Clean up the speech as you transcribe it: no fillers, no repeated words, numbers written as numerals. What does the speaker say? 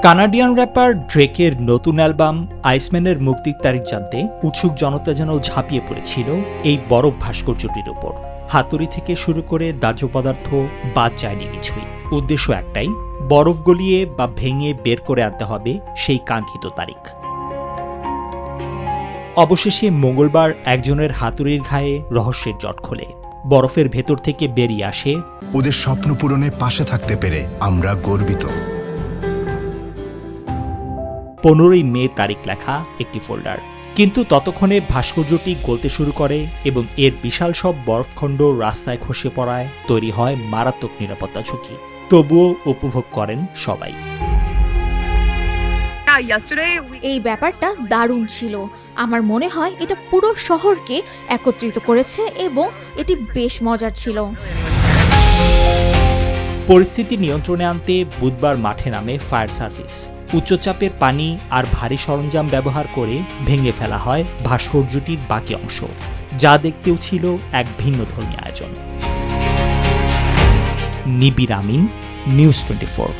Canadian wrapper ড্রেকের নতুন album আইসম্যানের মুক্তির তারিখ জানতে উৎসুক জনতা যেন ঝাঁপিয়ে পড়েছিল এই বরফ ভাস্কর্যটির ওপর। হাতুড়ি থেকে শুরু করে দাহ্য পদার্থ বাদ যায়নি কিছুই। উদ্দেশ্য একটাই, বরফ গলিয়ে বা ভেঙে বের করে আনতে হবে সেই কাঙ্ক্ষিত তারিখ। অবশেষে মঙ্গলবার একজনের হাতুড়ির ঘায়ে রহস্যের জট খোলে। বরফের ভেতর থেকে বেরিয়ে আসে, ওদের স্বপ্ন পূরণে পাশে থাকতে পেরে আমরা গর্বিত। 15ই মে তারিখ লেখা একটি ফোল্ডার। কিন্তু ততক্ষণে ভাস্কর্যটি গলতে শুরু করে এবং এর বিশাল সব বরফখণ্ড রাস্তায় খসে পড়ায় তৈরি হয় মারাত্মক নিরাপত্তা ঝুঁকি। তবুও উপভোগ করেন সবাই। এই ব্যাপারটা দারুণ ছিল। আমার মনে হয় এটা পুরো শহরকে একত্রিত করেছে এবং এটি বেশ মজার ছিল। পরিস্থিতি নিয়ন্ত্রণে আনতে বুধবার মাঠে নামে ফায়ার সার্ভিস। উচ্চচাপের পানি আর ভারী সরঞ্জাম ব্যবহার করে ভেঙে ফেলা হয় ভাস্কর্যটির বাকি অংশ, যা দেখতেও ছিল এক ভিন্নধর্মী আয়োজন। নিবির আমিন, নিউজ 24।